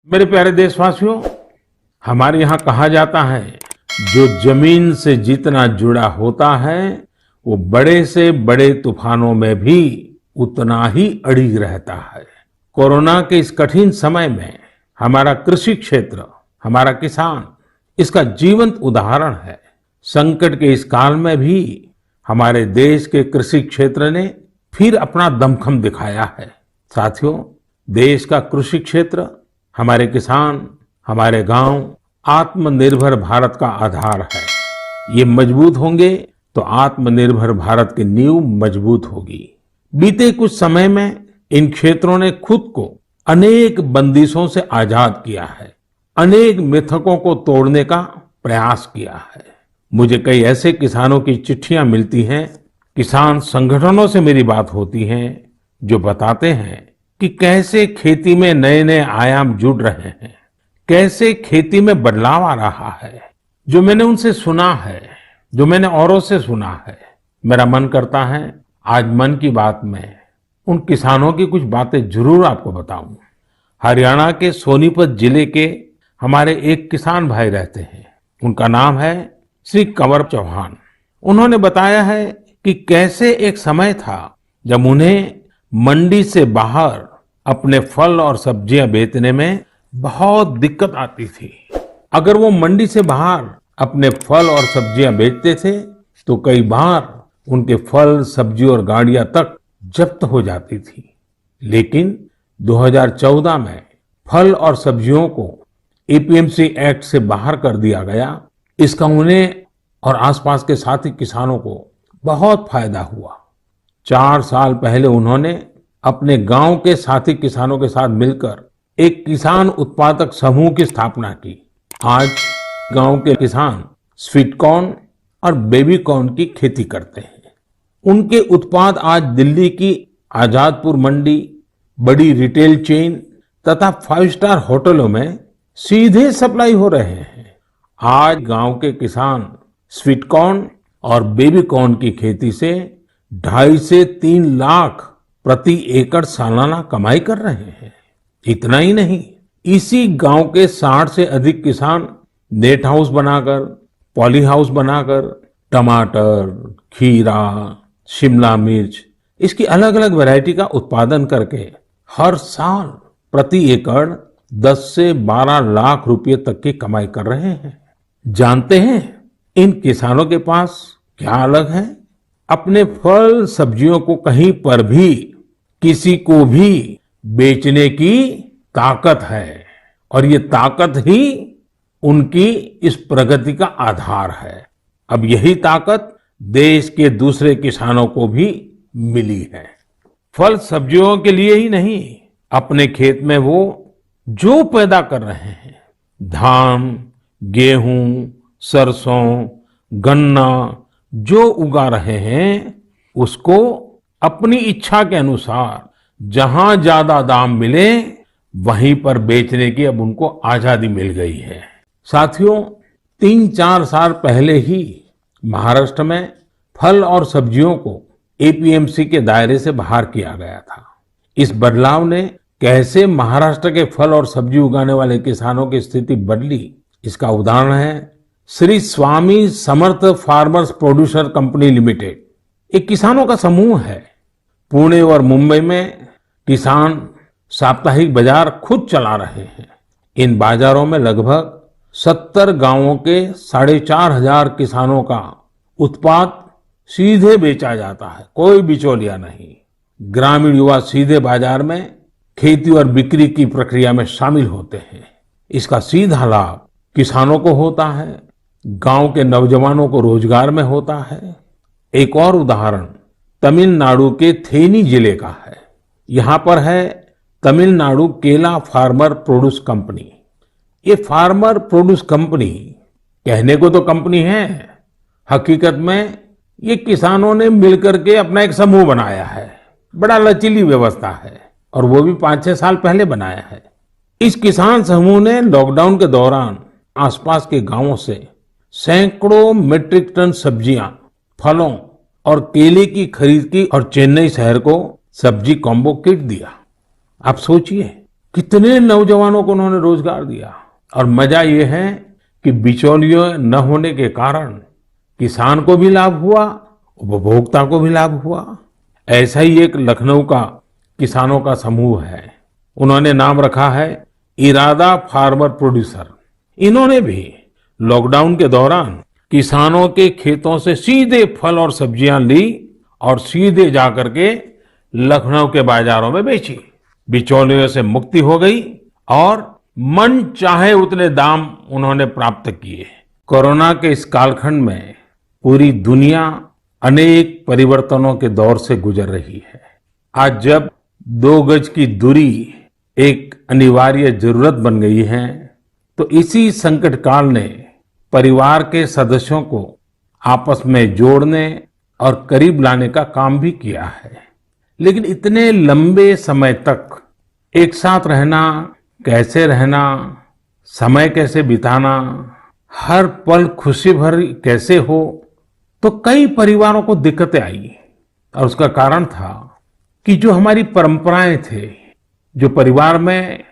मेरे प्यारे देशवासियों, हमारे यहाँ कहा जाता है, जो जमीन से जितना जुड़ा होता है वो बड़े से बड़े तूफानों में भी उतना ही अड़िग रहता है। कोरोना के इस कठिन समय में हमारा कृषि क्षेत्र, हमारा किसान इसका जीवंत उदाहरण है। संकट के इस काल में भी हमारे देश के कृषि क्षेत्र ने फिर अपना दमखम दिखाया है। साथियों, देश का कृषि क्षेत्र, हमारे किसान, हमारे गांव आत्मनिर्भर भारत का आधार है। ये मजबूत होंगे तो आत्मनिर्भर भारत की नींव मजबूत होगी। बीते कुछ समय में इन क्षेत्रों ने खुद को अनेक बंदिशों से आजाद किया है, अनेक मिथकों को तोड़ने का प्रयास किया है। मुझे कई ऐसे किसानों की चिट्ठियां मिलती हैं, किसान संगठनों से मेरी बात होती है, जो बताते हैं कि कैसे खेती में नए नए आयाम जुड़ रहे हैं, कैसे खेती में बदलाव आ रहा है। जो मैंने उनसे सुना है, जो मैंने औरों से सुना है, मेरा मन करता है आज मन की बात में उन किसानों की कुछ बातें जरूर आपको बताऊं। हरियाणा के सोनीपत जिले के हमारे एक किसान भाई रहते हैं, उनका नाम है श्री कंवर चौहान। उन्होंने बताया है कि कैसे एक समय था जब उन्हें मंडी से बाहर अपने फल और सब्जियां बेचने में बहुत दिक्कत आती थी। अगर वो मंडी से बाहर अपने फल और सब्जियां बेचते थे तो कई बार उनके फल, सब्जी और गाड़ियां तक जब्त हो जाती थी। लेकिन 2014 में फल और सब्जियों को एपीएमसी एक्ट से बाहर कर दिया गया। इसका उन्हें और आसपास के साथी किसानों को बहुत फायदा हुआ। 4 साल पहले उन्होंने अपने गांव के साथी किसानों के साथ मिलकर एक किसान उत्पादक समूह की स्थापना की। आज गांव के किसान स्वीट कॉर्न और बेबी कॉर्न की खेती करते हैं। उनके उत्पाद आज दिल्ली की आजादपुर मंडी, बड़ी रिटेल चेन तथा 5 स्टार होटलों में सीधे सप्लाई हो रहे हैं। आज गांव के किसान स्वीट कॉर्न और बेबी कॉर्न की खेती से 2.5 से 3 लाख प्रति एकड़ सालाना कमाई कर रहे हैं। इतना ही नहीं, इसी गांव के 60 से अधिक किसान नेट हाउस बनाकर, पॉली हाउस बनाकर टमाटर, खीरा, शिमला मिर्च इसकी अलग अलग वैरायटी का उत्पादन करके हर साल प्रति एकड़ 10 से 12 लाख रुपए तक की कमाई कर रहे हैं। जानते हैं इन किसानों के पास क्या अलग है? अपने फल सब्जियों को कहीं पर भी किसी को भी बेचने की ताकत है, और ये ताकत ही उनकी इस प्रगति का आधार है। अब यही ताकत देश के दूसरे किसानों को भी मिली है। फल सब्जियों के लिए ही नहीं, अपने खेत में वो जो पैदा कर रहे हैं, धान, गेहूं, सरसों, गन्ना जो उगा रहे हैं, उसको अपनी इच्छा के अनुसार जहां ज्यादा दाम मिले वहीं पर बेचने की अब उनको आजादी मिल गई है। साथियों, 3-4 साल पहले ही महाराष्ट्र में फल और सब्जियों को एपीएमसी के दायरे से बाहर किया गया था। इस बदलाव ने कैसे महाराष्ट्र के फल और सब्जी उगाने वाले किसानों की स्थिति बदली, इसका उदाहरण है Shri Swami Samarth farmers producer company limited. एक किसानों का समूह है। पुणे और मुंबई में किसान साप्ताहिक बाजार खुद चला रहे हैं। इन बाजारों में लगभग 70 गांवों के 4,500 किसानों का उत्पाद सीधे बेचा जाता है, कोई बिचौलिया नहीं। ग्रामीण युवा सीधे बाजार में खेती और बिक्री की प्रक्रिया में शामिल होते हैं। इसका सीधा लाभ किसानों को होता है, गांव के नौजवानों को रोजगार में होता है। एक और उदाहरण तमिलनाडु के थेनी जिले का है। यहाँ पर है तमिलनाडु केला फार्मर प्रोड्यूस कंपनी। ये फार्मर प्रोड्यूस कंपनी कहने को तो कंपनी है, हकीकत में ये किसानों ने मिलकर के अपना एक समूह बनाया है। बड़ा लचीली व्यवस्था है और वो भी 5-6 साल पहले बनाया है। इस किसान समूह ने लॉकडाउन के दौरान आसपास के गांवों से सैकड़ों मीट्रिक टन सब्जियां, फलों और केले की खरीद की और चेन्नई शहर को सब्जी कॉम्बो किट दिया। आप सोचिए, कितने नौजवानों को उन्होंने रोजगार दिया। और मजा ये है कि बिचौलियों न होने के कारण किसान को भी लाभ हुआ, उपभोक्ता को भी लाभ हुआ। ऐसा ही एक लखनऊ का किसानों का समूह है, उन्होंने नाम रखा है इरादा फार्मर प्रोड्यूसर। इन्होंने भी लॉकडाउन के दौरान किसानों के खेतों से सीधे फल और सब्जियां ली और सीधे जाकर के लखनऊ के बाजारों में बेची। बिचौलियों से मुक्ति हो गई और मन चाहे उतने दाम उन्होंने प्राप्त किए। कोरोना के इस कालखंड में पूरी दुनिया अनेक परिवर्तनों के दौर से गुजर रही है। आज जब 2 गज की दूरी एक अनिवार्य जरूरत बन गई है, तो इसी संकट काल ने परिवार के सदस्यों को आपस में जोड़ने और करीब लाने का काम भी किया है। लेकिन इतने लंबे समय तक एक साथ रहना, कैसे रहना, समय कैसे बिताना, हर पल खुशी भरी कैसे हो, तो कई परिवारों को दिक्कतें आई। और उसका कारण था कि जो हमारी परंपराएं थे, जो परिवार में